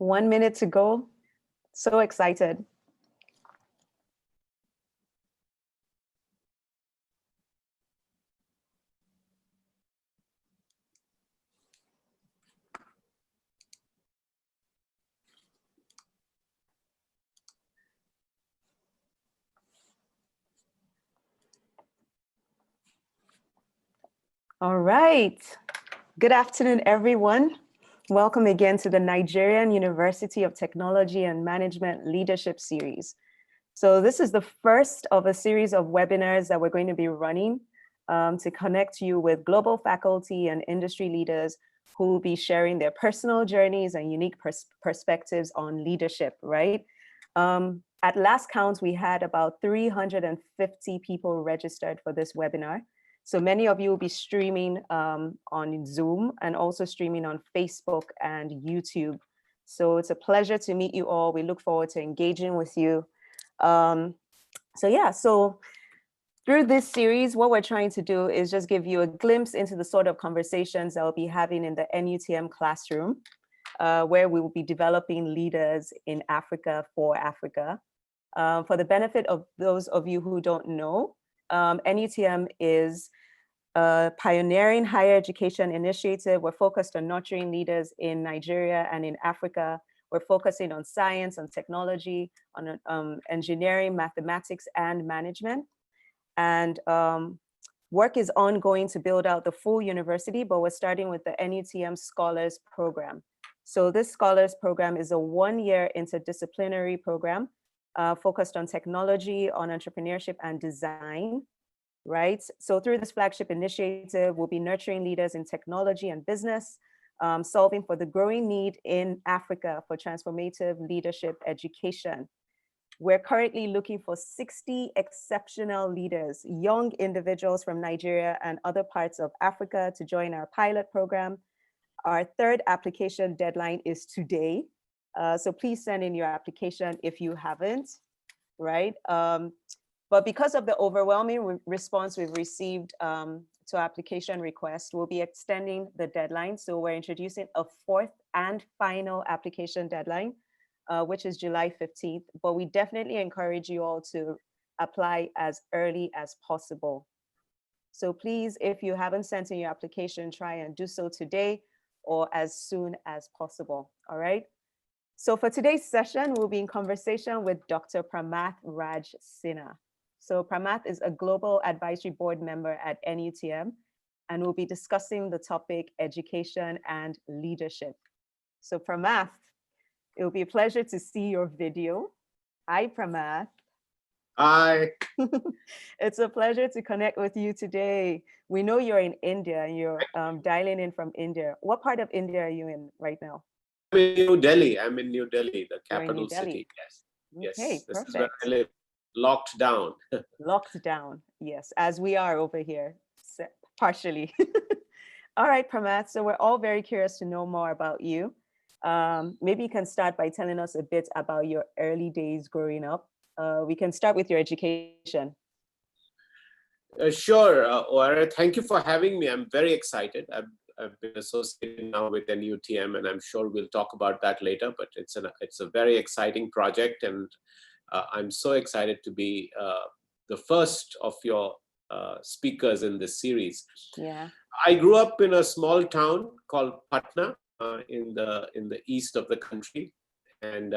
1 minute to go. So excited. All right. Good afternoon, everyone. Welcome again to the Nigerian University of Technology and Management Leadership Series. So this is the first of a series of webinars that we're going to be running to connect you with global faculty and industry leaders who will be sharing their personal journeys and unique perspectives on leadership, right? At last count, we had about 350 people registered for this webinar. So many of you will be streaming on Zoom and also streaming on Facebook and YouTube. So it's a pleasure to meet you all. We look forward to engaging with you. So through this series, what we're trying to do is just give you a glimpse into the sort of conversations that we'll be having in the NuTM classroom, where we will be developing leaders in Africa for Africa. For the benefit of those of you who don't know, NuTM is a pioneering higher education initiative. We're focused on nurturing leaders in Nigeria and in Africa. We're focusing on science, on technology, on engineering, mathematics, and management. And work is ongoing to build out the full university, but we're starting with the NuTM Scholars Program. So this Scholars Program is a 1-year interdisciplinary program focused on technology, on entrepreneurship and design, right? So through this flagship initiative, we'll be nurturing leaders in technology and business, solving for the growing need in Africa for transformative leadership education. We're currently looking for 60 exceptional leaders, young individuals from Nigeria and other parts of Africa to join our pilot program. Our third application deadline is today. So please send in your application if you haven't, right? But because of the overwhelming response we've received to application requests, we'll be extending the deadline. So we're introducing a 4th and final application deadline, which is July 15th. But we definitely encourage you all to apply as early as possible. So please, if you haven't sent in your application, try and do so today or as soon as possible, all right? So for today's session, we'll be in conversation with Dr. Pramath Raj Sinha. So Pramath is a global advisory board member at NuTM, and we'll be discussing the topic education and leadership. So Pramath, it will be a pleasure to see your video. Hi, Pramath. Hi. It's a pleasure to connect with you today. We know you're in India and you're dialing in from India. What part of India are you in right now? I'm in New Delhi. I'm in New Delhi, the capital city. Yes. Okay, Yes. perfect. This is where I live. Locked down. Locked down, yes, as we are over here, partially. All right, Pramath, so we're all very curious to know more about you. Maybe you can start by telling us a bit about your early days growing up. We can start with your education. Sure, Oara, thank you for having me. I'm very excited. I've been associated now with NuTM, and I'm sure we'll talk about that later, but it's a very exciting project, and I'm so excited to be the first of your speakers in this series. Yeah. I grew up in a small town called Patna in the east of the country, and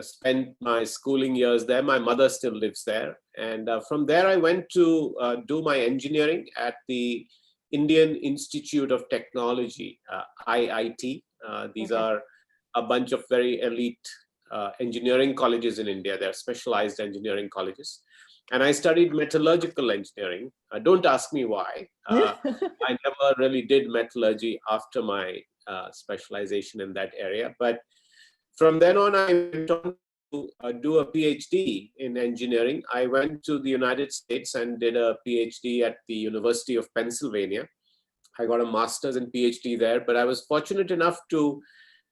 spent my schooling years there. My mother still lives there, and from there I went to do my engineering at the Indian Institute of Technology, IIT. These are a bunch of very elite engineering colleges in India. They're specialized engineering colleges. And I studied metallurgical engineering. Don't ask me why. I never really did metallurgy after my specialization in that area. But from then on, I went on to do a PhD in engineering. I went to the United States and did a PhD at the University of Pennsylvania. I got a master's and PhD there, but I was fortunate enough to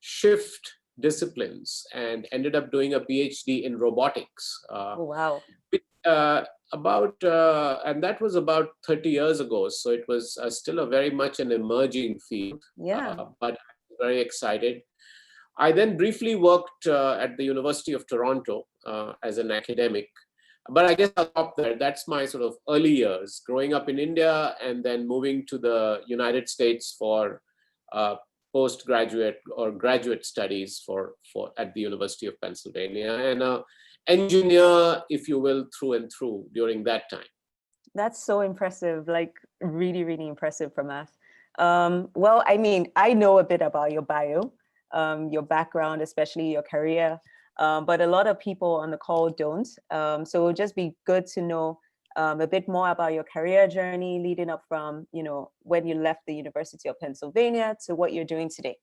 shift disciplines and ended up doing a PhD in robotics. Oh, wow. And that was about 30 years ago. So it was still a very much an emerging field. Yeah. But I'm very excited. I then briefly worked at the University of Toronto as an academic. But I guess I'll stop there. That's my sort of early years, growing up in India and then moving to the United States for postgraduate or graduate studies for at the University of Pennsylvania, and engineer, if you will, through and through during that time. That's so impressive, like really, really impressive from us. Well, I mean, I know a bit about your bio, your background, especially your career, but a lot of people on the call don't. So it'll just be good to know a bit more about your career journey leading up from, you know, when you left the University of Pennsylvania to what you're doing today.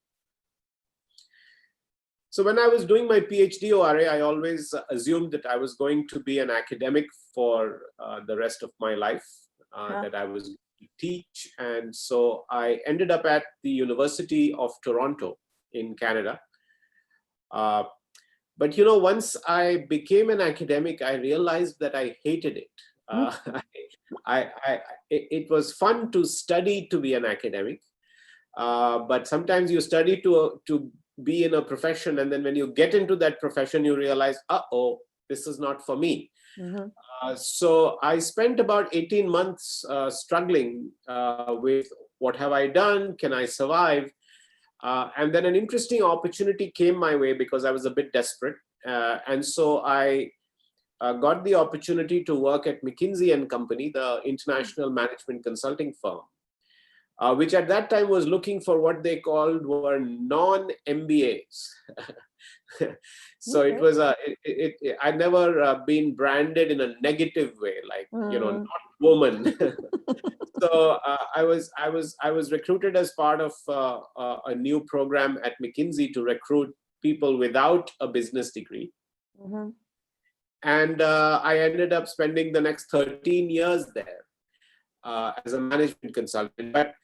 So when I was doing my PhD ORA, I always assumed that I was going to be an academic for the rest of my life, that I was going to teach. And so I ended up at the University of Toronto in Canada. But you know, once I became an academic, I realized that I hated it. It was fun to study to be an academic, but sometimes you study to be in a profession, and then when you get into that profession, you realize, uh-oh, this is not for me. So I spent about 18 months struggling with what have I done? Can I survive? And then an interesting opportunity came my way because I was a bit desperate. And so I got the opportunity to work at McKinsey & Company, the international management consulting firm, which at that time was looking for what they called were non-MBAs. So it was I'd never been branded in a negative way, like, you know, not woman. So I was recruited as part of a new program at McKinsey to recruit people without a business degree. And I ended up spending the next 13 years there as a management consultant. But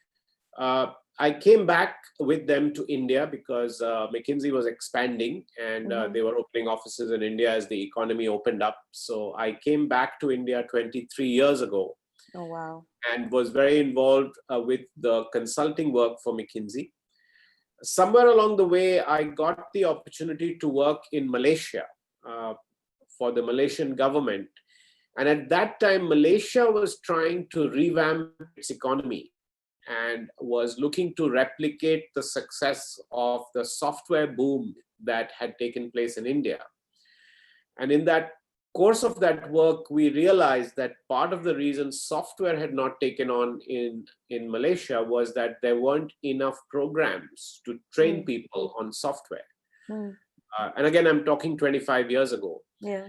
I came back with them to India because McKinsey was expanding, and they were opening offices in India as the economy opened up. So I came back to India 23 years ago. Oh, wow. And was very involved with the consulting work for McKinsey. Somewhere along the way, I got the opportunity to work in Malaysia for the Malaysian government. And at that time, Malaysia was trying to revamp its economy and was looking to replicate the success of the software boom that had taken place in India. And in that course of that work, we realized that part of the reason software had not taken on in Malaysia was that there weren't enough programs to train people on software. And again, I'm talking 25 years ago. Yeah.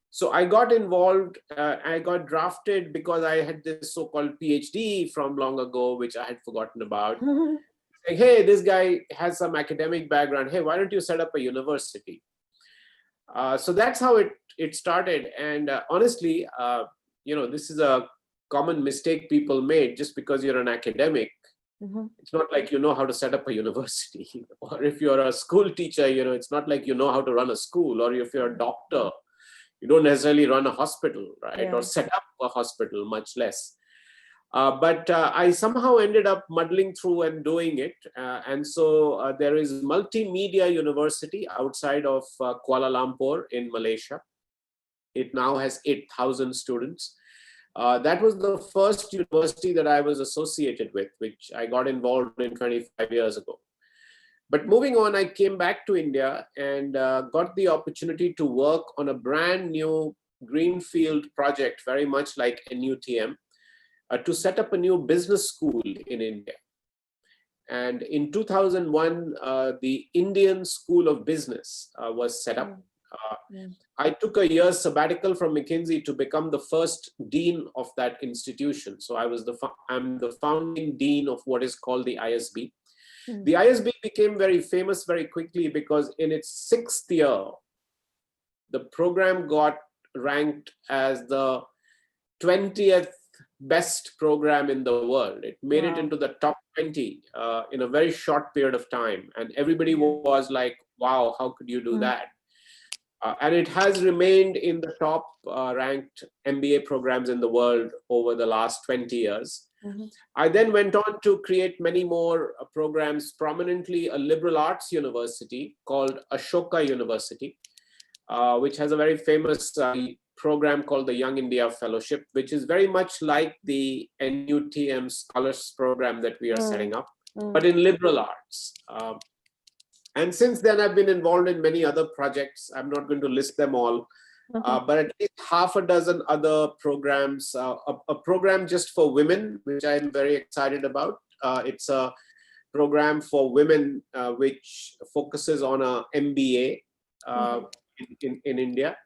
So I got involved, I got drafted because I had this so-called PhD from long ago, which I had forgotten about. Saying, hey, this guy has some academic background. Hey, why don't you set up a university? So that's how it started. And honestly, you know, this is a common mistake people made. Just because you're an academic, it's not like you know how to set up a university. Or if you're a school teacher, you know, it's not like you know how to run a school. Or if you're a doctor, you don't necessarily run a hospital, right? Yeah. Or set up a hospital, much less. But I somehow ended up muddling through and doing it. And so there is Multimedia University outside of Kuala Lumpur in Malaysia. It now has 8,000 students. That was the first university that I was associated with, which I got involved in 25 years ago. But moving on, I came back to India and got the opportunity to work on a brand new greenfield project, very much like NuTM, to set up a new business school in India. And in 2001, the Indian School of Business was set up. I took a year's sabbatical from McKinsey to become the first dean of that institution. So I'm the founding dean of what is called the ISB. The ISB became very famous very quickly because in its 6th year, the program got ranked as the 20th best program in the world. It made it into the top 20 in a very short period of time. And everybody was like, wow, how could you do that? And it has remained in the top ranked MBA programs in the world over the last 20 years. Mhm. I then went on to create many more programs, prominently a liberal arts university called Ashoka University, which has a very famous program called the Young India Fellowship, which is very much like the NuTM Scholars Program that we are setting up, but in liberal arts. And since then, I've been involved in many other projects. I'm not going to list them all, but at least half a dozen other programs. A program just for women, which I'm very excited about. It's a program for women which focuses on a MBA in India.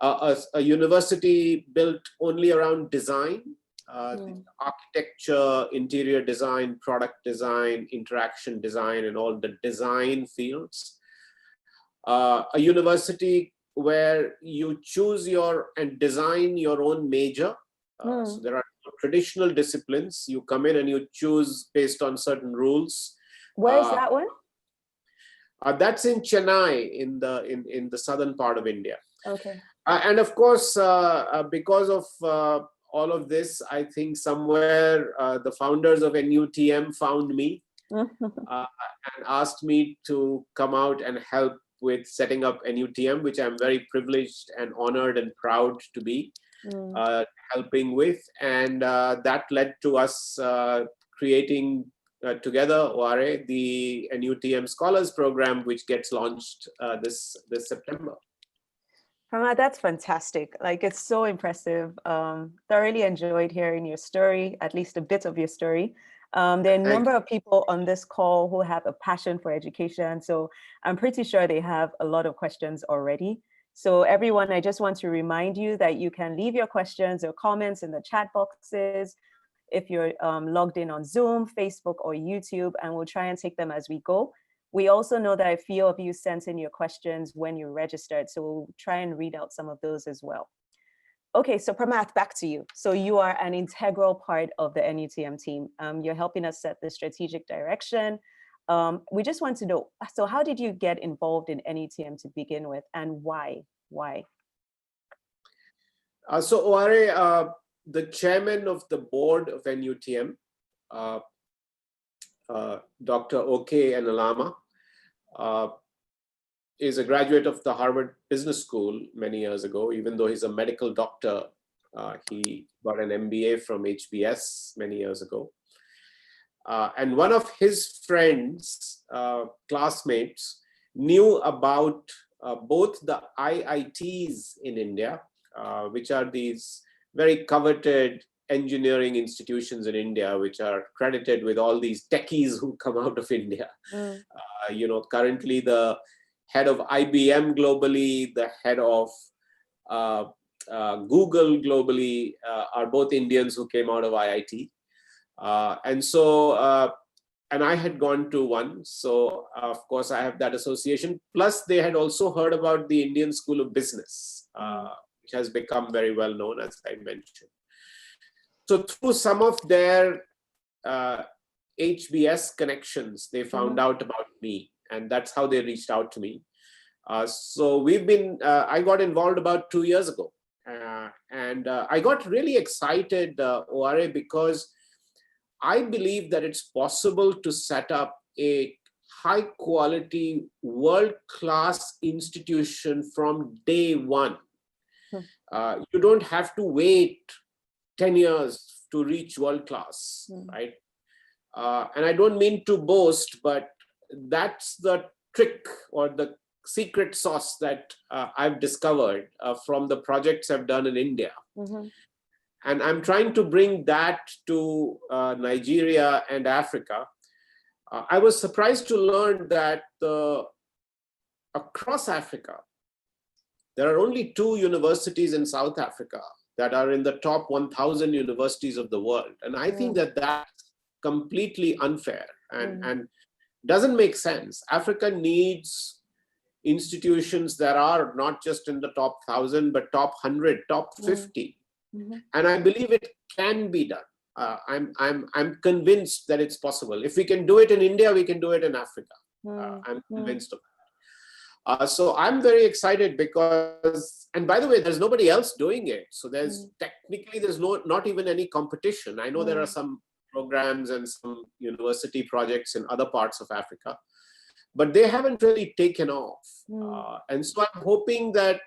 A university built only around design, architecture, interior design, product design, interaction design, and all the design fields. A university where you choose and design your own major. So there are traditional disciplines. You come in and you choose based on certain rules. Where is that one? That's in Chennai, in the southern part of India. Okay. And of course, because of all of this, I think somewhere the founders of NuTM found me and asked me to come out and help with setting up NuTM, which I'm very privileged and honored and proud to be helping with. And that led to us creating together, ORA, the NuTM Scholars Program, which gets launched this September. Pramad, that's fantastic. Like, it's so impressive. Thoroughly enjoyed hearing your story, at least a bit of your story. There are a number of people on this call who have a passion for education. So I'm pretty sure they have a lot of questions already. So everyone, I just want to remind you that you can leave your questions or comments in the chat boxes if you're logged in on Zoom, Facebook, or YouTube, and we'll try and take them as we go. We also know that a few of you sent in your questions when you registered, so we'll try and read out some of those as well. Okay, so Pramath, back to you. So you are an integral part of the NuTM team. You're helping us set the strategic direction. We just want to know, so how did you get involved in NuTM to begin with, and why? Why? So ORA, the chairman of the board of NuTM, Dr. O.K. Analama, is a graduate of the Harvard Business School many years ago. Even though he's a medical doctor, he got an MBA from HBS many years ago. And one of his friends, classmates, knew about both the IITs in India, which are these very coveted engineering institutions in India, which are credited with all these techies who come out of India. Currently the head of IBM globally, the head of Google globally are both Indians who came out of IIT. And I had gone to one. So of course I have that association. Plus they had also heard about the Indian School of Business, which has become very well known, as I mentioned. So through some of their HBS connections, they found out about me, and that's how they reached out to me. So we've been, I got involved about 2 years ago. And I got really excited, ORA, because I believe that it's possible to set up a high quality, world-class institution from day one. You don't have to wait 10 years to reach world-class, right? And I don't mean to boast, but that's the trick or the secret sauce that I've discovered from the projects I've done in India. And I'm trying to bring that to Nigeria and Africa. I was surprised to learn that across Africa, there are only 2 universities in South Africa that are in the top 1,000 universities of the world. And I think that that's completely unfair and doesn't make sense. Africa needs institutions that are not just in the top 1,000, but top 100, top 50. And I believe it can be done. I'm convinced that it's possible. If we can do it in India, we can do it in Africa. I'm convinced of So I'm very excited because, and by the way, there's nobody else doing it. So technically there's not even any competition. I know there are some programs and some university projects in other parts of Africa, but they haven't really taken off. And so I'm hoping that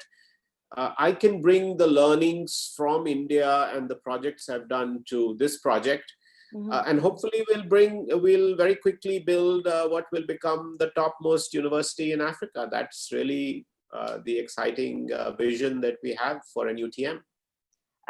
I can bring the learnings from India and the projects I've done to this project. And hopefully we'll very quickly build what will become the topmost university in Africa. That's really the exciting vision that we have for NuTM.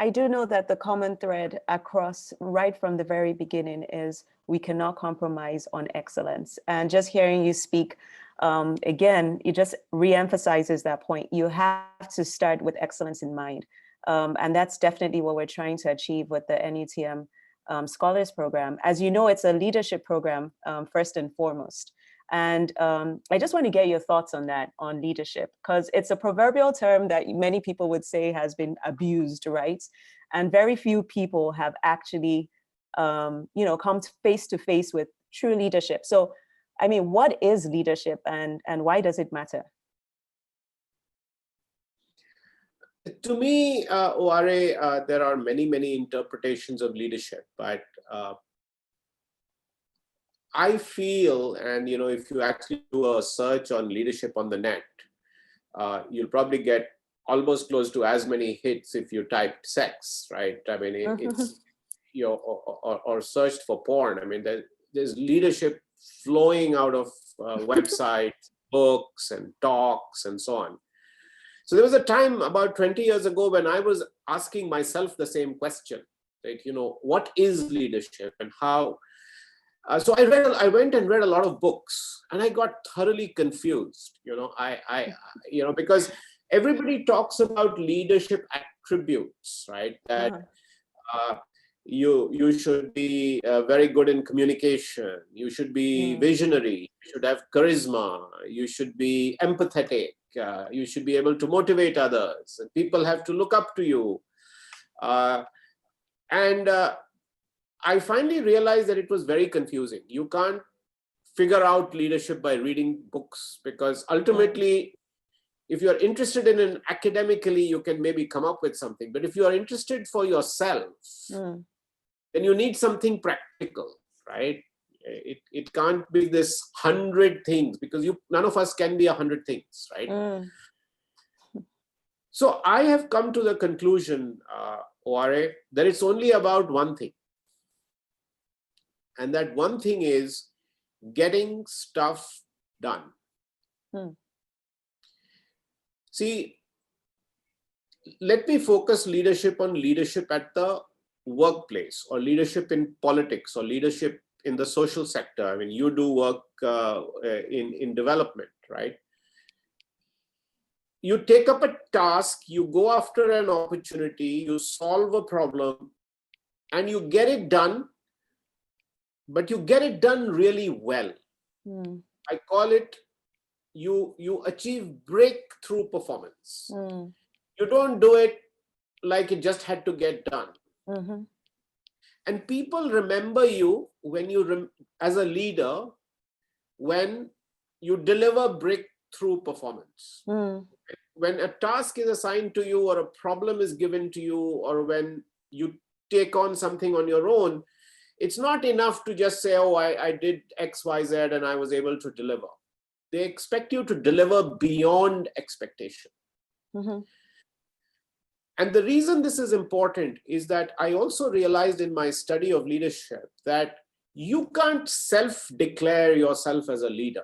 I do know that the common thread across right from the very beginning is we cannot compromise on excellence. And just hearing you speak, again, it just reemphasizes that point. You have to start with excellence in mind. And that's definitely what we're trying to achieve with the NuTM Scholars Program. As you know, it's a leadership program, first and foremost. And I just want to get your thoughts on that, on leadership, because it's a proverbial term that many people would say has been abused, right? And very few people have actually, come face to face with true leadership. So, I mean, what is leadership and why does it matter? To me, Oare, there are many interpretations of leadership, but I feel, and if you actually do a search on leadership on the net, you'll probably get almost close to as many hits if you typed sex, right? I mean, it's or searched for porn. I mean, there's leadership flowing out of websites, books, and talks, and so on. So there was a time about 20 years ago when I was asking myself the same question, right? What is leadership and how? So I went and read a lot of books, and I got thoroughly confused. Because everybody talks about leadership attributes, right? That you should be very good in communication. You should be visionary. You should have charisma. You should be empathetic. You should be able to motivate others. People have to look up to you. I finally realized that it was very confusing. You can't figure out leadership by reading books, because ultimately, if you're interested in it academically, you can maybe come up with something. But if you are interested for yourself, then you need something practical, right? It can't be this 100 things, because none of us can be 100 things, right? So I have come to the conclusion, Oare, that it's only about one thing. And that one thing is getting stuff done. See, let me focus leadership on leadership at the workplace, or leadership in politics, or leadership in the social sector. I mean, you do work in development, right? You take up a task, you go after an opportunity, you solve a problem, and you get it done. But you get it done really well. I call it, you achieve breakthrough performance. You don't do it like it just had to get done. And people remember you when as a leader, when you deliver breakthrough performance. When a task is assigned to you, or a problem is given to you, or when you take on something on your own, it's not enough to just say, oh, I did X, Y, Z, and I was able to deliver. They expect you to deliver beyond expectation. And the reason this is important is that I also realized in my study of leadership that you can't self-declare yourself as a leader.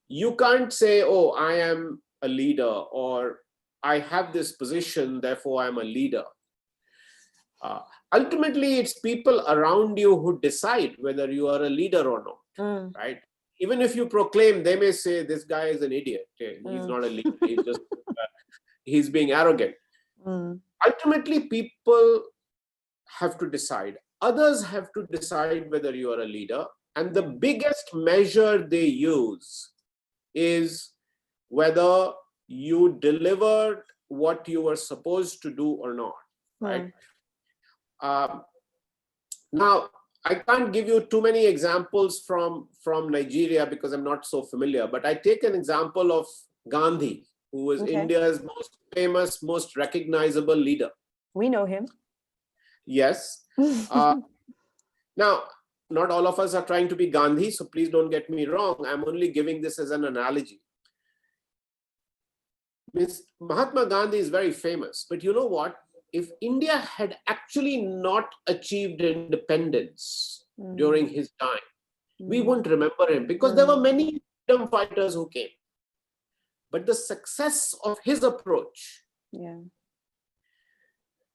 You can't say, oh, I am a leader, or I have this position, therefore I'm a leader. Ultimately, it's people around you who decide whether you are a leader or not, right? Even if you proclaim, they may say, this guy is an idiot. He's not a leader. He's just, he's being arrogant. Ultimately, people have to decide. Others have to decide whether you are a leader. And the biggest measure they use is whether you delivered what you were supposed to do or not, right? Now, I can't give you too many examples from Nigeria because I'm not so familiar, but I take an example of Gandhi, who was Okay. India's most famous, most recognizable leader. We know him. Yes. Now, not all of us are trying to be Gandhi, so please don't get me wrong. I'm only giving this as an analogy. Mahatma Gandhi is very famous, but you know what? If India had actually not achieved independence during his time, we wouldn't remember him, because there were many freedom fighters who came. But the success of his approach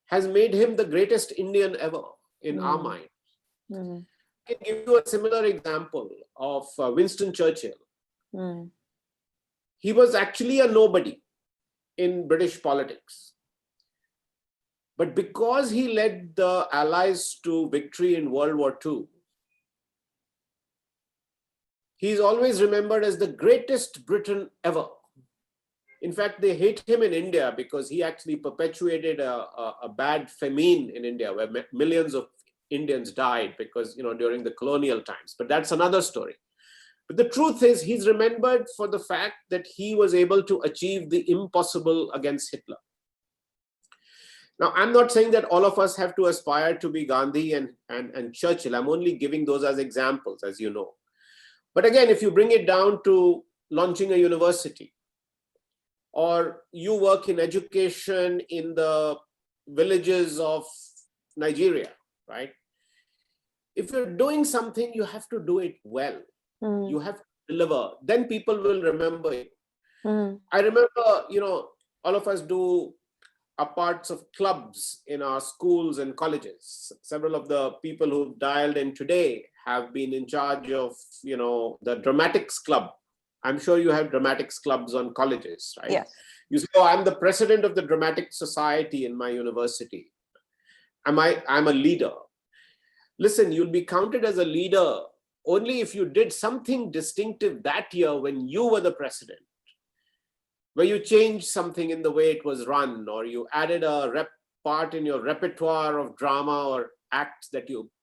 has made him the greatest Indian ever in our mind. I can give you a similar example of Winston Churchill. He was actually a nobody in British politics. But because he led the Allies to victory in World War II, he's always remembered as the greatest Briton ever. In fact, they hate him in India because he actually perpetuated a bad famine in India, where millions of Indians died because, during the colonial times. But that's another story. But the truth is, he's remembered for the fact that he was able to achieve the impossible against Hitler. Now, I'm not saying that all of us have to aspire to be Gandhi and Churchill. I'm only giving those as examples, as you know. But again, if you bring it down to launching a university, or you work in education in the villages of Nigeria, right? If you're doing something, you have to do it well. You have to deliver. Then people will remember you. I remember, all of us are parts of clubs in our schools and colleges. Several of the people who've dialed in today have been in charge of, the dramatics club. I'm sure you have dramatics clubs on colleges, right? Yes. You say, oh, I'm the president of the dramatic society in my university. I'm a leader. Listen, you'll be counted as a leader only if you did something distinctive that year when you were the president, where you changed something in the way it was run, or you added a part in your repertoire of drama or acts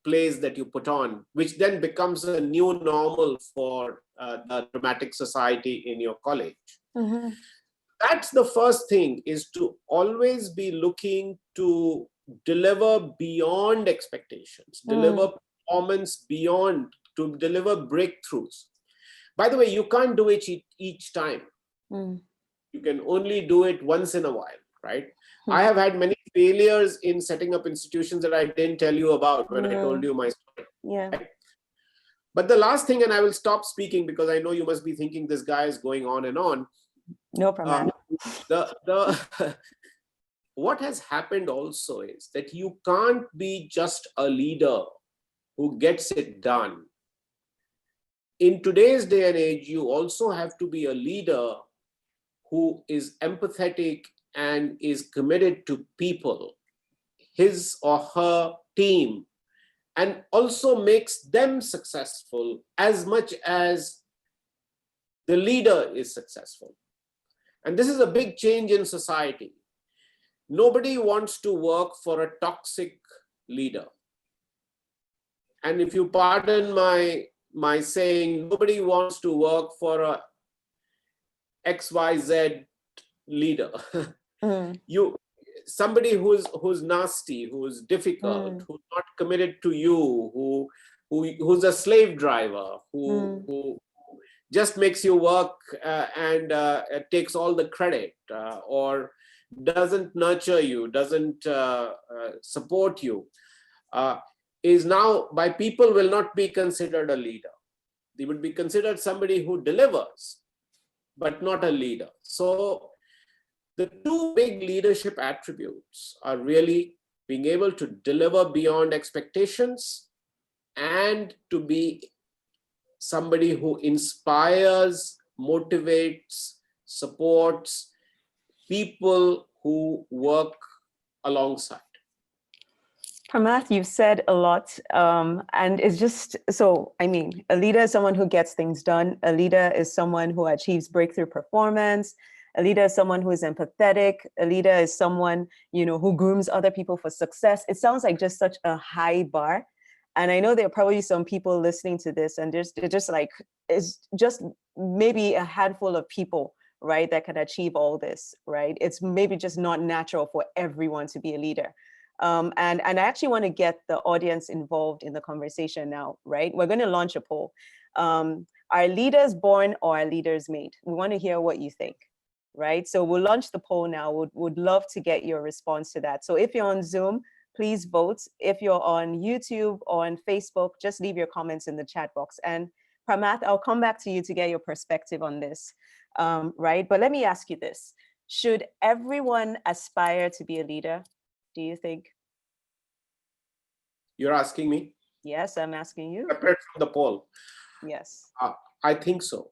plays that you put on, which then becomes a new normal for the dramatic society in your college. That's the first thing, is to always be looking to deliver beyond expectations, deliver performance beyond, to deliver breakthroughs. By the way, you can't do it each time. You can only do it once in a while, right? I have had many failures in setting up institutions that I didn't tell you about when I told you my story. Right? But the last thing, and I will stop speaking because I know you must be thinking this guy is going on and on. No problem. What has happened also is that you can't be just a leader who gets it done. In today's day and age, you also have to be a leader who is empathetic and is committed to people, his or her team, and also makes them successful as much as the leader is successful. And this is a big change in society. Nobody wants to work for a toxic leader. And if you pardon my saying, nobody wants to work for a XYZ leader. Somebody who's nasty, who's difficult, who's not committed to you, who's a slave driver, who just makes you work and takes all the credit, or doesn't nurture you, doesn't support you, is now by people will not be considered a leader. They would be considered somebody who delivers, but not a leader. So the two big leadership attributes are really being able to deliver beyond expectations and to be somebody who inspires, motivates, supports people who work alongside. Pramath, you've said a lot, and it's just, so, I mean, a leader is someone who gets things done. A leader is someone who achieves breakthrough performance. A leader is someone who is empathetic. A leader is someone, who grooms other people for success. It sounds like just such a high bar. And I know there are probably some people listening to this and they're just like, it's just maybe a handful of people right, that can achieve all this, right? It's maybe just not natural for everyone to be a leader. And I actually want to get the audience involved in the conversation now, right? We're going to launch a poll. Are leaders born or are leaders made? We want to hear what you think, right? So we'll launch the poll now. Would love to get your response to that. So if you're on Zoom, please vote. If you're on YouTube or on Facebook, just leave your comments in the chat box. And Pramath, I'll come back to you to get your perspective on this, right? But let me ask you this. Should everyone aspire to be a leader, do you think? You're asking me? Yes, I'm asking you. Separate from the poll. Yes. I think so.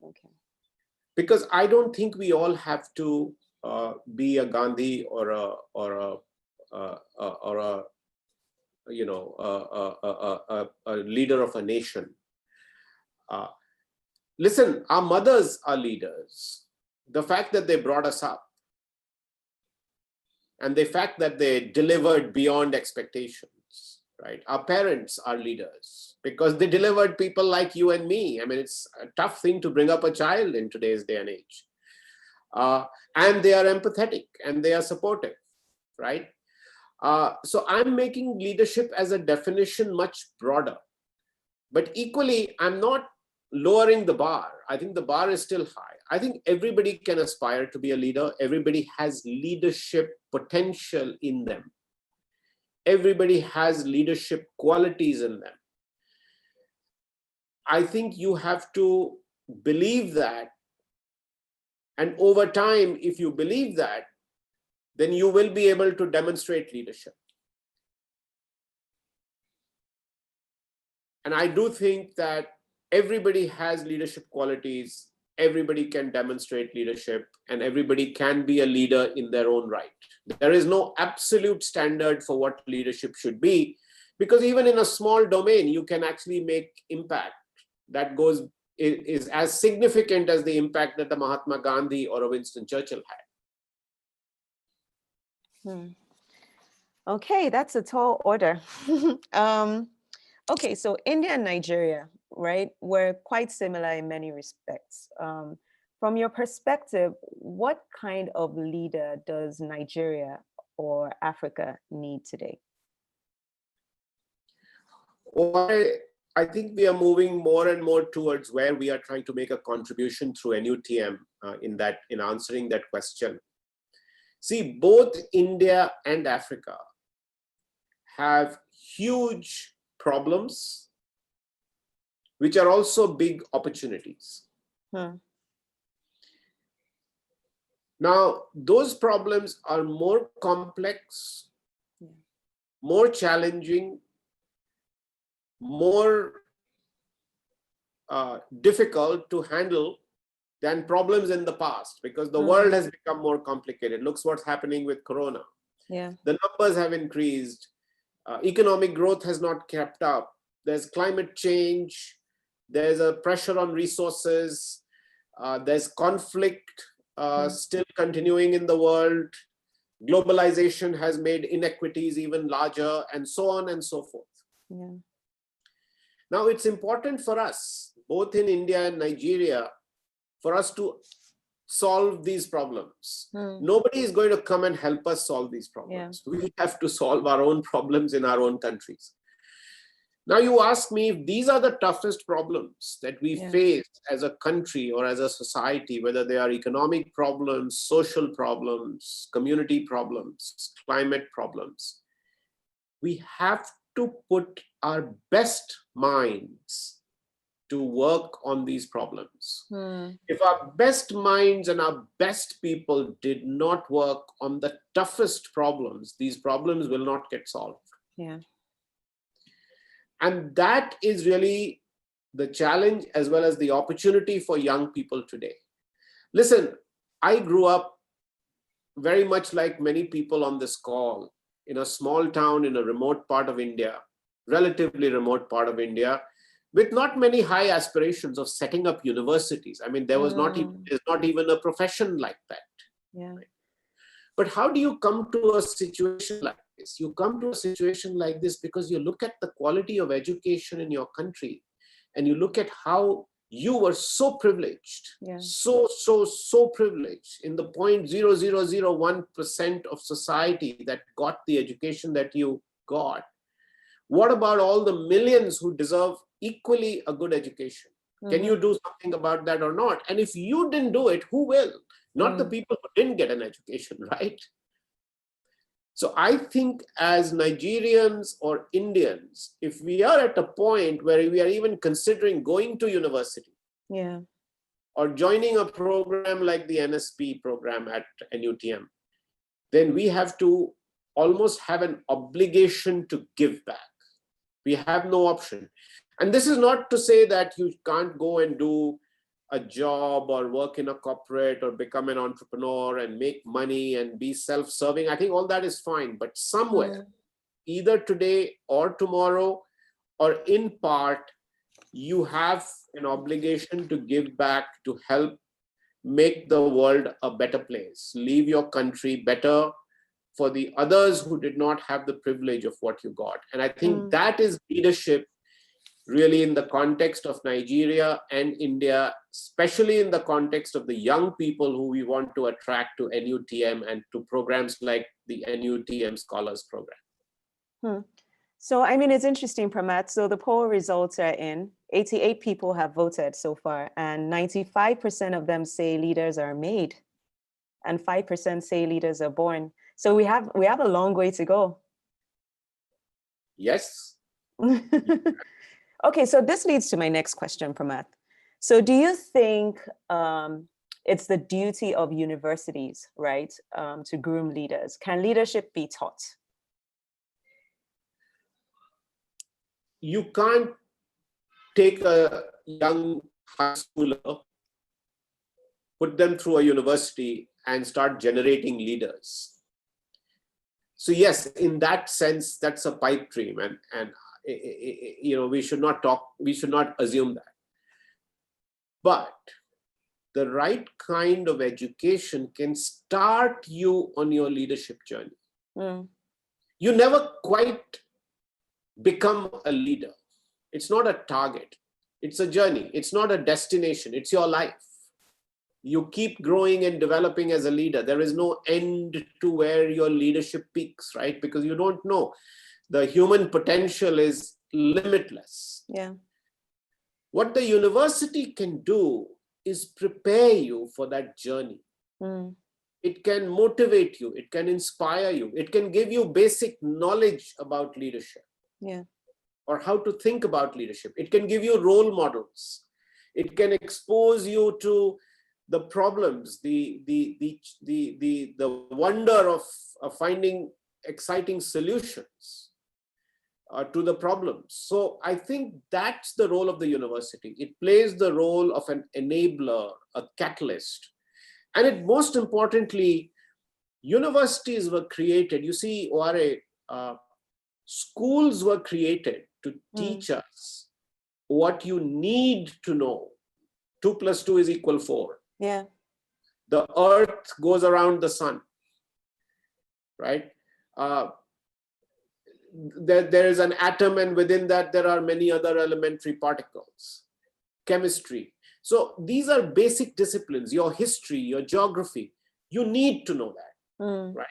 Okay. Because I don't think we all have to be a Gandhi or a leader of a nation. Listen, our mothers are leaders. The fact that they brought us up and the fact that they delivered beyond expectations, right? Our parents are leaders because they delivered people like you and me. I mean, it's a tough thing to bring up a child in today's day and age. And they are empathetic and they are supportive, right? So I'm making leadership as a definition much broader. But equally, I'm not lowering the bar. I think the bar is still high. I think everybody can aspire to be a leader. Everybody has leadership potential in them. Everybody has leadership qualities in them. I think you have to believe that. And over time, if you believe that, then you will be able to demonstrate leadership. And I do think that everybody has leadership qualities, everybody can demonstrate leadership, and everybody can be a leader in their own right. There is no absolute standard for what leadership should be, because even in a small domain, you can actually make impact that is as significant as the impact that the Mahatma Gandhi or a Winston Churchill had. Okay, that's a tall order. Okay, so India and Nigeria, right, were quite similar in many respects. From your perspective, what kind of leader does Nigeria or Africa need today? Well, I think we are moving more and more towards where we are trying to make a contribution through NuTM in answering that question. See, both India and Africa have huge problems, which are also big opportunities. Now, those problems are more complex, more challenging, more difficult to handle than problems in the past, because the world has become more complicated. Look what's happening with Corona. Yeah. The numbers have increased. Economic growth has not kept up. There's climate change. There's a pressure on resources. There's conflict still continuing in the world. Globalization has made inequities even larger, and so on and so forth. Yeah. Now, it's important for us, both in India and Nigeria, for us to solve these problems. Nobody is going to come and help us solve these problems. Yeah. We have to solve our own problems in our own countries. Now, you ask me if these are the toughest problems that we face as a country or as a society, whether they are economic problems, social problems, community problems, climate problems. We have to put our best minds to work on these problems. If our best minds and our best people did not work on the toughest problems, these problems will not get solved. Yeah. And that is really the challenge as well as the opportunity for young people today. Listen, I grew up very much like many people on this call in a small town in a remote part of India, relatively remote part of India, with not many high aspirations of setting up universities. I mean, there was not even a profession like that. Yeah. Right? But how do you come to a situation like this? You come to a situation like this because you look at the quality of education in your country, and you look at how you were so privileged, Yeah. so privileged in the 0.0001% of society that got the education that you got. What about all the millions who deserve equally a good education? Can you do something about that or not? And if you didn't do it, who will? Not the people who didn't get an education, right? So I think as Nigerians or Indians, if we are at a point where we are even considering going to university, Yeah. or joining a program like the NSP program at NuTM, then we have to almost have an obligation to give back. We have no option. And this is not to say that you can't go and do a job or work in a corporate or become an entrepreneur and make money and be self-serving. I think all that is fine. But somewhere, either today or tomorrow, or in part, you have an obligation to give back, to help make the world a better place, leave your country better for the others who did not have the privilege of what you got. And I think that is leadership really in the context of Nigeria and India, especially in the context of the young people who we want to attract to NuTM and to programs like the NuTM Scholars Program. So, I mean, it's interesting, Pramat. So the poll results are in. 88 people have voted so far, and 95% of them say leaders are made, and 5% say leaders are born. So we have a long way to go. Yes. Okay, so this leads to my next question, Pramat. So do you think it's the duty of universities, right, to groom leaders? Can leadership be taught? You can't take a young high schooler, put them through a university and start generating leaders. So yes, in that sense, that's a pipe dream, and you know, we should not assume that. But the right kind of education can start you on your leadership journey. You never quite become a leader. It's not a target. It's a journey. It's not a destination. It's your life. You keep growing and developing as a leader. There is no end to where your leadership peaks, right? Because you don't know. The human potential is limitless. Yeah. What the university can do is prepare you for that journey. It can motivate you. It can inspire you. It can give you basic knowledge about leadership. Yeah. Or how to think about leadership. It can give you role models. It can expose you to the problems, the wonder of finding exciting solutions to the problems. So I think that's the role of the university. It plays the role of an enabler, a catalyst. And it, most importantly, universities were created. You see, Oare, schools were created to teach us what you need to know. 2 + 2 = 4. Yeah. The earth goes around the sun, right? There is an atom, and within that there are many other elementary particles. Chemistry. So these are basic disciplines. Your history, your geography, you need to know that, right?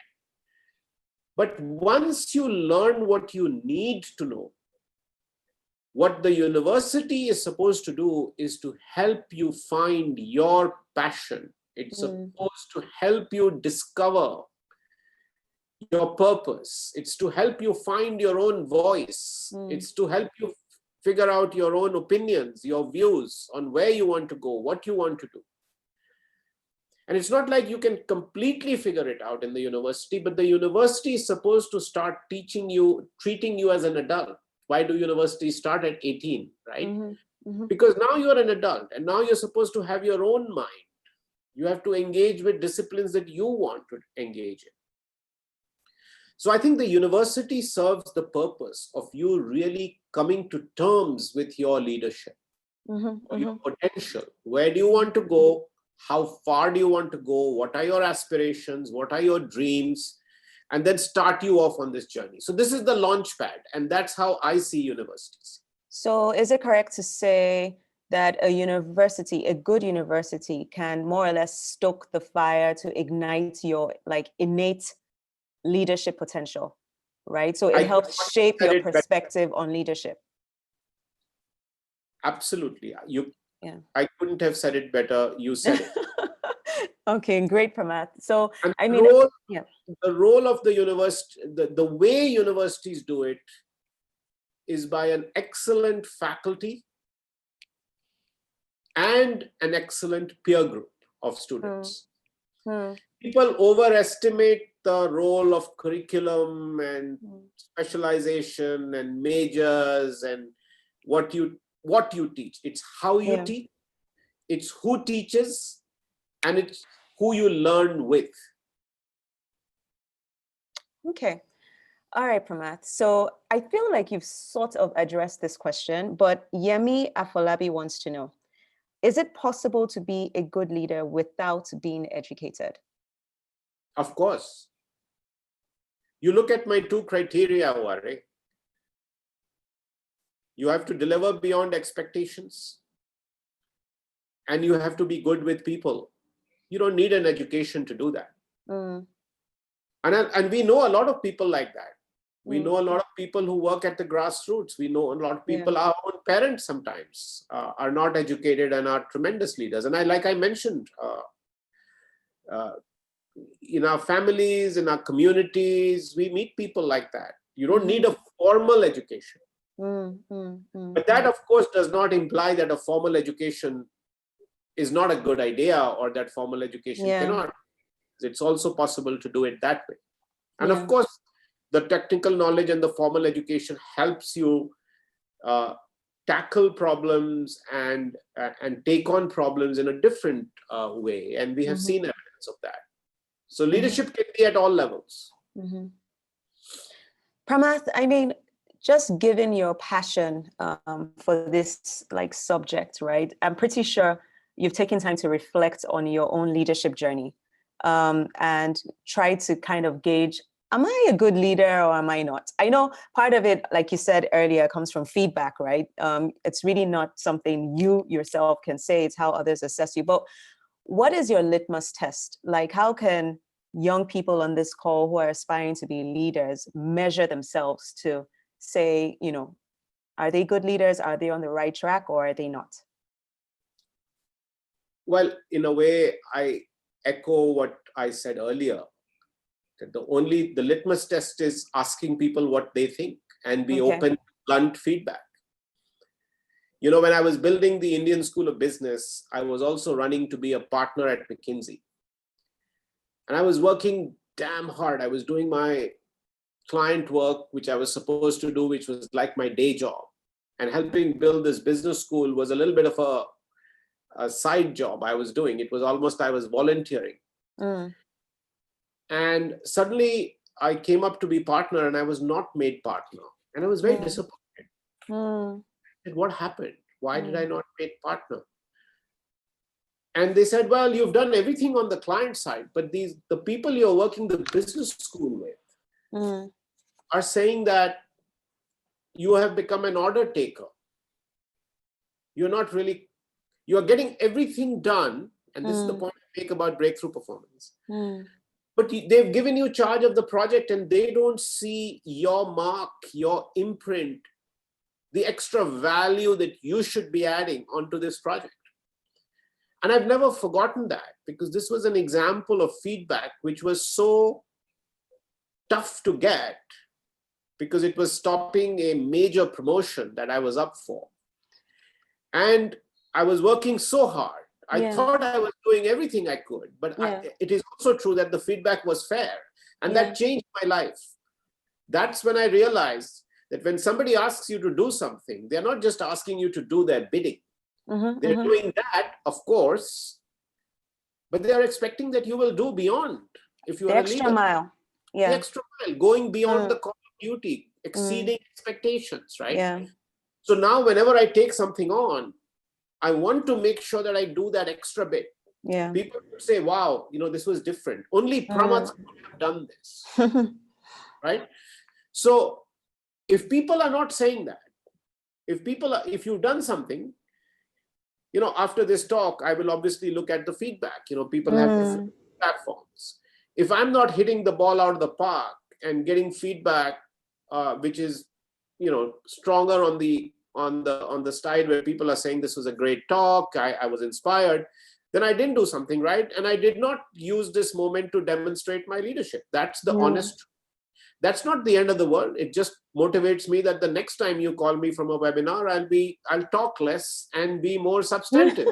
But once you learn what you need to know, what the university is supposed to do is to help you find your passion. It's supposed to help you discover your purpose. It's to help you find your own voice. It's to help you figure out your own opinions, your views on where you want to go, what you want to do. And it's not like you can completely figure it out in the university, but the university is supposed to start teaching you, treating you as an adult. Why do universities start at 18, right? Because now you're an adult and now you're supposed to have your own mind. You have to engage with disciplines that you want to engage in. So I think the university serves the purpose of you really coming to terms with your leadership, your potential. Where do you want to go? How far do you want to go? What are your aspirations? What are your dreams? And then start you off on this journey. So this is the launch pad, and that's how I see universities. So is it correct to say that a university, a good university, can more or less stoke the fire to ignite your like innate leadership potential, right? So it I could helps not shape have your said it better. perspective on leadership. Absolutely. Yeah. I couldn't have said it better. You said it. Okay, great, Pramath. So, And I the mean, role, yeah. the role of the university, the way universities do it is by an excellent faculty and an excellent peer group of students. People overestimate the role of curriculum and specialization and majors and what you teach. It's how you Yeah. teach, it's who teaches, and it's who you learn with. Okay. All right, Pramath. So I feel like you've sort of addressed this question, but Yemi Afolabi wants to know, is it possible to be a good leader without being educated? Of course. You look at my 2 criteria, Wari. You have to deliver beyond expectations, and you have to be good with people. You don't need an education to do that. And we know a lot of people like that. We know a lot of people who work at the grassroots. We know a lot of people, our own parents sometimes are not educated and are tremendous leaders. And like I mentioned, in our families, in our communities, we meet people like that. You don't need a formal education. But that, of course, does not imply that a formal education is not a good idea or that formal education cannot. It's also possible to do it that way. And of course, the technical knowledge and the formal education helps you tackle problems and take on problems in a different way. And we have seen evidence of that. So leadership can be at all levels. Pramath, I mean, just given your passion for this like subject, right? I'm pretty sure you've taken time to reflect on your own leadership journey and try to kind of gauge, am I a good leader or am I not? I know part of it, like you said earlier, comes from feedback, right? It's really not something you yourself can say, it's how others assess you. But what is your litmus test? Like, how can young people on this call who are aspiring to be leaders measure themselves to say, you know, are they good leaders? Are they on the right track or are they not? Well, in a way, I echo what I said earlier. That the litmus test is asking people what they think and be open to blunt feedback. You know, when I was building the Indian School of Business, I was also running to be a partner at McKinsey. And I was working damn hard. I was doing my client work, which I was supposed to do, which was like my day job. And helping build this business school was a little bit of a side job I was doing. It was almost, I was volunteering. And suddenly I came up to be partner and I was not made partner. And I was very disappointed. I said, what happened? Why did I not make partner? And they said, well, you've done everything on the client side, but the people you're working the business school with are saying that you have become an order taker. You're not really, you're getting everything done. And this is the point I make about breakthrough performance. But they've given you charge of the project and they don't see your mark, your imprint, the extra value that you should be adding onto this project. And I've never forgotten that, because this was an example of feedback which was so tough to get, because it was stopping a major promotion that I was up for. And I was working so hard. I thought I was doing everything I could, but it is also true that the feedback was fair. And that changed my life. That's when I realized that when somebody asks you to do something, they're not just asking you to do their bidding. They're doing that, of course, but they are expecting that you will do beyond. If you are a leader, extra mile. the extra mile, going beyond the call of duty, exceeding expectations, right? So now whenever I take something on, I want to make sure that I do that extra bit. People would say, wow, you know, this was different. Only Pramath could have done this, right? So if people are not saying that, if you've done something, after this talk, I will obviously look at the feedback. People have different platforms. If I'm not hitting the ball out of the park and getting feedback, which is, stronger on the side where people are saying this was a great talk, I was inspired, then I didn't do something right. And I did not use this moment to demonstrate my leadership. That's the honest. That's not the end of the world. It just motivates me that the next time you call me from a webinar, I'll talk less and be more substantive.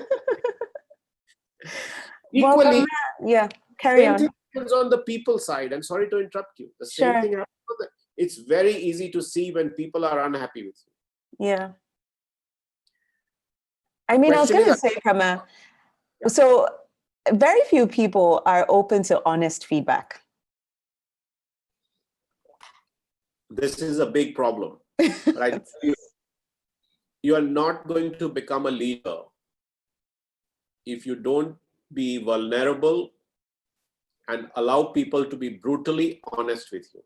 Equally, yeah, carry on. Same thing happens on the people side. I'm sorry to interrupt you. The same thing happens on the, it's very easy to see when people are unhappy with you. Yeah. I mean, I was going to say, Prama, so very few people are open to honest feedback. This is a big problem. But I tell you are not going to become a leader if you don't be vulnerable and allow people to be brutally honest with you.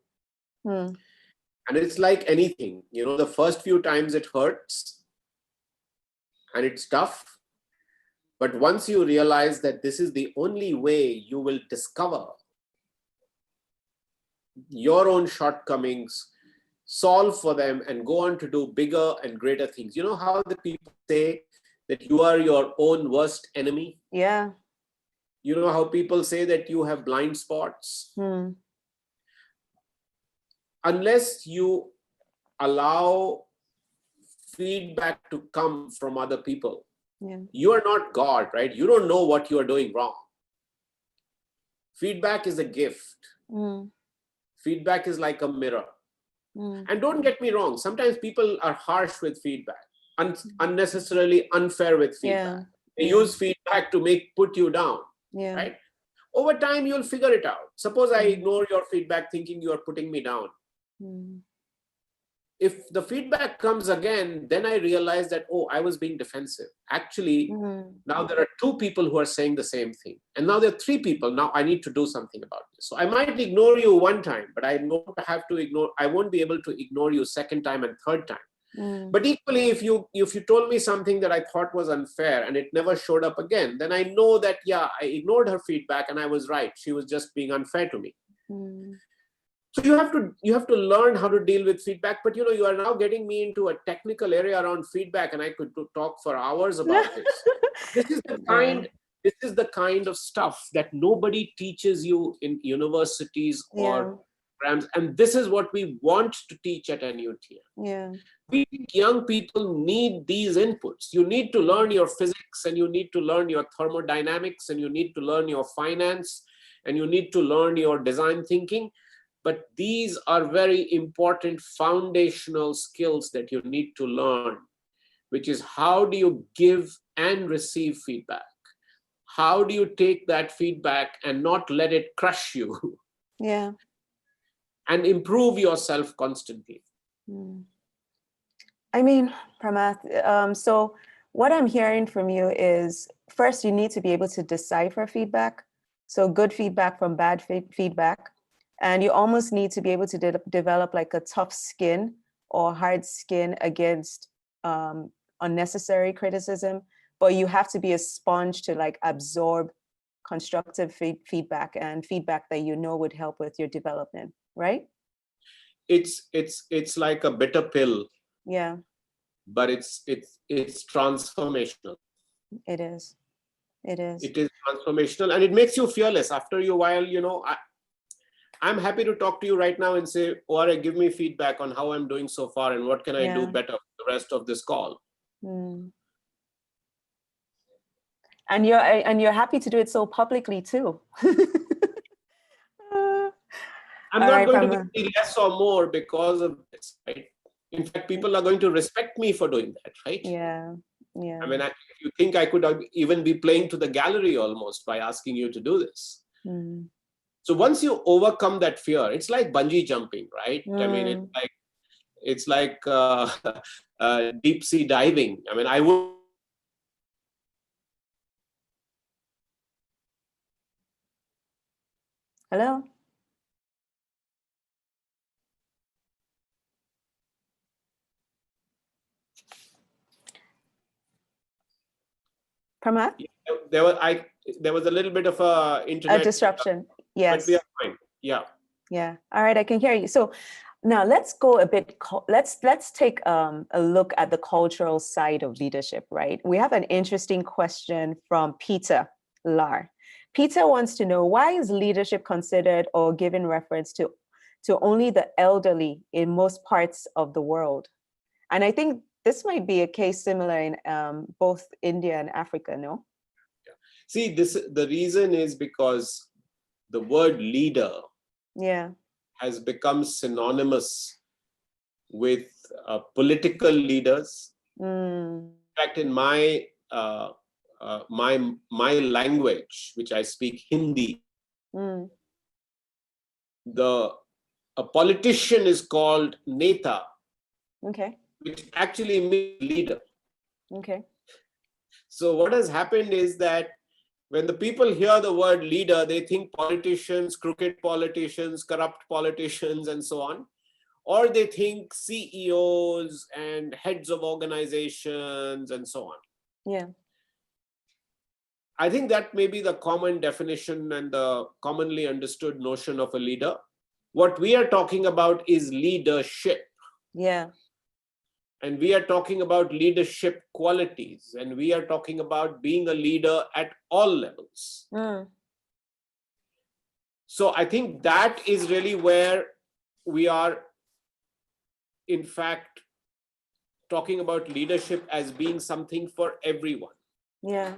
And it's like anything, the first few times it hurts and it's tough. But once you realize that this is the only way you will discover your own shortcomings, solve for them, and go on to do bigger and greater things. You know how the people say that you are your own worst enemy? Yeah. You know how people say that you have blind spots? Unless you allow feedback to come from other people, you are not God, right? You don't know what you are doing wrong. Feedback is a gift. Feedback is like a mirror. And don't get me wrong, sometimes people are harsh with feedback, unnecessarily unfair with feedback. They use feedback to put you down, right? Over time, you'll figure it out. Suppose I ignore your feedback thinking you are putting me down. If the feedback comes again, then I realize that, oh, I was being defensive. Actually, now there are two people who are saying the same thing. And now there are three people. Now I need to do something about this. So I might ignore you one time, but I won't be able to ignore you second time and third time. But equally, if you told me something that I thought was unfair and it never showed up again, then I know that, yeah, I ignored her feedback and I was right. She was just being unfair to me. So you have to learn how to deal with feedback. But you are now getting me into a technical area around feedback, and I could talk for hours about this. This is the kind of stuff that nobody teaches you in universities or programs, and this is what we want to teach at NuTM. We young people need these inputs. You need to learn your physics, and you need to learn your thermodynamics, and you need to learn your finance, and you need to learn your design thinking. But these are very important foundational skills that you need to learn, which is how do you give and receive feedback? How do you take that feedback and not let it crush you? And improve yourself constantly. I mean, Pramath, so what I'm hearing from you is, first, you need to be able to decipher feedback. So good feedback from bad feedback. And you almost need to be able to develop like a tough skin or hard skin against unnecessary criticism. But you have to be a sponge to like absorb constructive feedback and feedback that would help with your development, right? It's like a bitter pill. Yeah. But it's transformational. It is. It is. It is transformational, and it makes you fearless. After a while, I'm happy to talk to you right now and say, Ora, give me feedback on how I'm doing so far and what can I do better for the rest of this call. And you're happy to do it so publicly too. I'm not going to be less or more because of this, right? In fact, people are going to respect me for doing that, right? Yeah. I mean, if you think I could even be playing to the gallery almost by asking you to do this. So once you overcome that fear, it's like bungee jumping, right? I mean, it's like deep sea diving. I mean, I would. Hello? Pramath? There was a little bit of a A internet, disruption. Yes. but we are fine. Yeah. Yeah. All right. I can hear you. So now let's go a bit. Let's take a look at the cultural side of leadership. Right. We have an interesting question from Peter Lar. Peter wants to know, why is leadership considered or given reference to only the elderly in most parts of the world? And I think this might be a case similar in both India and Africa. No. See, the reason is because the word leader has become synonymous with political leaders. In fact, in my my language, which I speak Hindi, a politician is called neta, which actually means leader. So what has happened is that when the people hear the word leader, they think politicians, crooked politicians, corrupt politicians, and so on. Or they think CEOs and heads of organizations and so on. Yeah. I think that may be the common definition and the commonly understood notion of a leader. What we are talking about is leadership. Yeah. And we are talking about leadership qualities, and we are talking about being a leader at all levels. So I think that is really where we are, in fact, talking about leadership as being something for everyone. Yeah.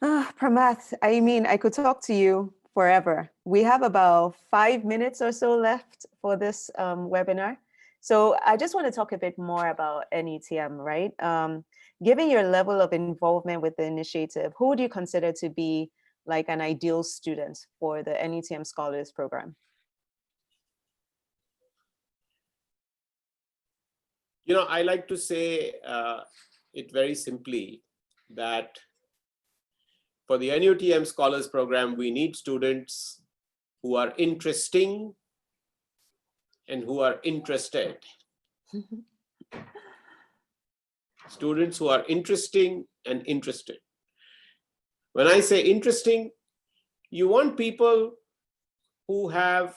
Pramath, I mean, I could talk to you forever. We have about 5 minutes or so left for this webinar. So I just want to talk a bit more about NuTM, right? Given your level of involvement with the initiative, who would you consider to be like an ideal student for the NuTM Scholars Program? You know, I like to say it very simply that for the NuTM Scholars Program, we need students who are interesting and who are interested. Students who are interesting and interested. When I say interesting, you want people who have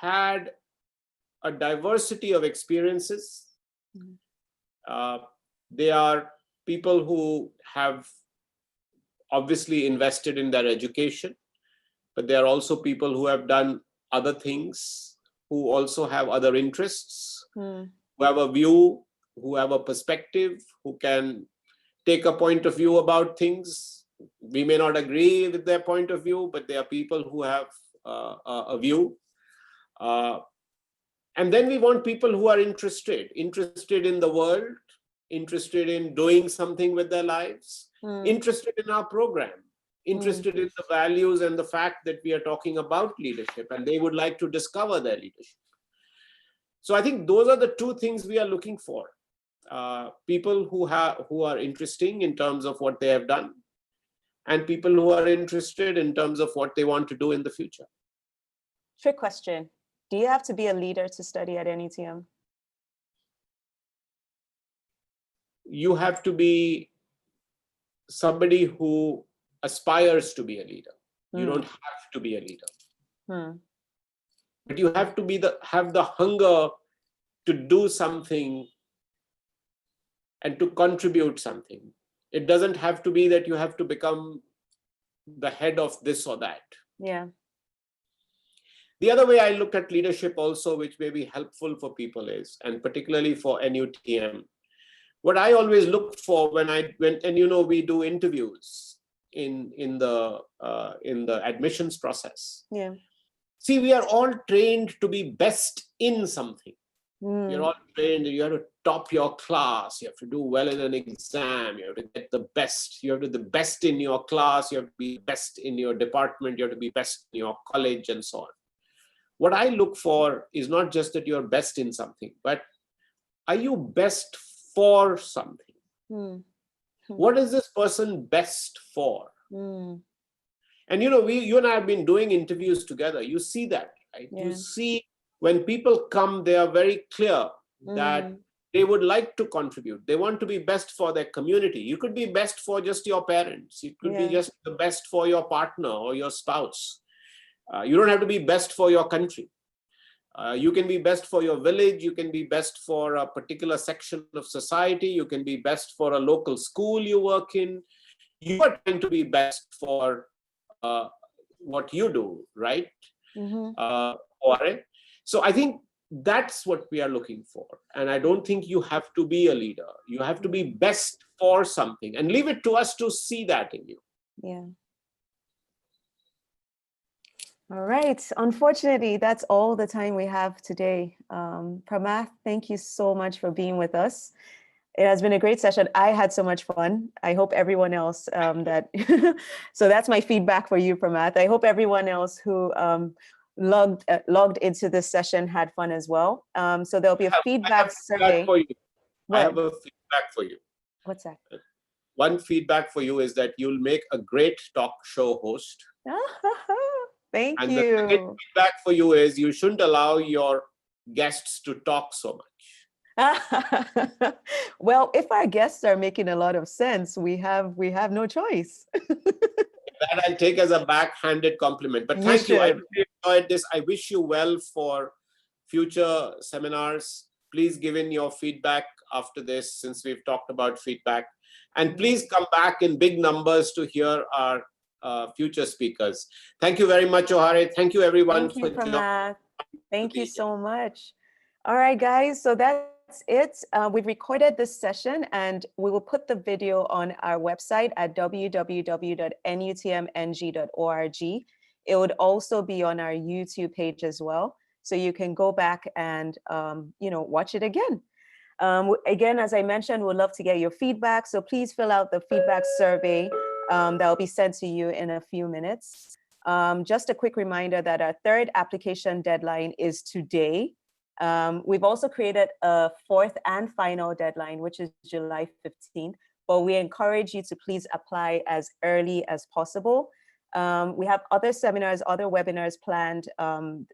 had a diversity of experiences. They are people who have obviously invested in their education, but they are also people who have done other things, who also have other interests, who have a view, who have a perspective, who can take a point of view about things. We may not agree with their point of view, but they are people who have a view. And then we want people who are interested in the world, interested in doing something with their lives, interested in our program, interested in the values and the fact that we are talking about leadership, and they would like to discover their leadership. So I think those are the two things we are looking for. People who are interesting in terms of what they have done, and people who are interested in terms of what they want to do in the future. Trick question. Do you have to be a leader to study at NuTM? You have to be somebody who aspires to be a leader. You don't have to be a leader. But you have to have the hunger to do something and to contribute something. It doesn't have to be that you have to become the head of this or that. Yeah. The other way I look at leadership also, which may be helpful for people is, and particularly for NuTM, what I always look for when we do interviews in the admissions process. Yeah. See, we are all trained to be best in something. You're all trained, you have to top your class, you have to do well in an exam, you have to get the best, you have to be the best in your class, you have to be best in your department, you have to be best in your college, and so on. What I look for is not just that you're best in something, but are you best for something? What is this person best for? And you and I have been doing interviews together. You see that, right? Yeah. You see when people come, they are very clear that they would like to contribute. They want to be best for their community. You could be best for just your parents. It could be just the best for your partner or your spouse. You don't have to be best for your country. You can be best for your village. You can be best for a particular section of society. You can be best for a local school you work in. You are trying to be best for what you do, right? So I think that's what we are looking for. And I don't think you have to be a leader. You have to be best for something, and leave it to us to see that in you. Yeah. All right. Unfortunately, that's all the time we have today. Pramath, thank you so much for being with us. It has been a great session. I had so much fun. I hope everyone else so that's my feedback for you, Pramath. I hope everyone else who logged into this session had fun as well. So there'll be a feedback survey. For you. I have a feedback for you. What's that? One feedback for you is that you'll make a great talk show host. Thank you. And the second feedback for you is you shouldn't allow your guests to talk so much. Well, if our guests are making a lot of sense, we have no choice. That I'll take as a backhanded compliment. But thank you. I really enjoyed this. I wish you well for future seminars. Please give in your feedback after this, since we've talked about feedback. And please come back in big numbers to hear our future speakers. Thank you very much, Johari. Thank you, everyone. Thank you, Pramath. Thank you so much. All right, guys. So that's it. We've recorded this session, and we will put the video on our website at www.nutmng.org. It would also be on our YouTube page as well, so you can go back and watch it again. Again, as I mentioned, we'd love to get your feedback. So please fill out the feedback survey that will be sent to you in a few minutes. Just a quick reminder that our third application deadline is today. We've also created a fourth and final deadline, which is July 15th, but we encourage you to please apply as early as possible. We have other seminars, other webinars planned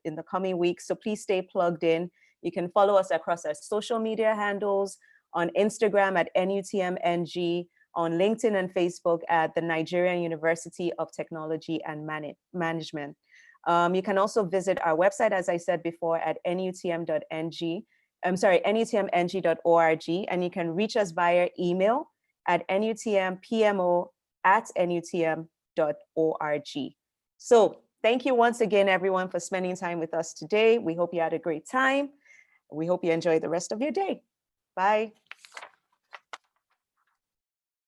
in the coming weeks, so please stay plugged in. You can follow us across our social media handles, on Instagram at NuTMNG, on LinkedIn and Facebook at the Nigerian University of Technology and Management. You can also visit our website, as I said before, at nutm.ng. nutmng.org, and you can reach us via email at nutmpmo@nutm.org. So thank you once again, everyone, for spending time with us today. We hope you had a great time. We hope you enjoy the rest of your day. Bye.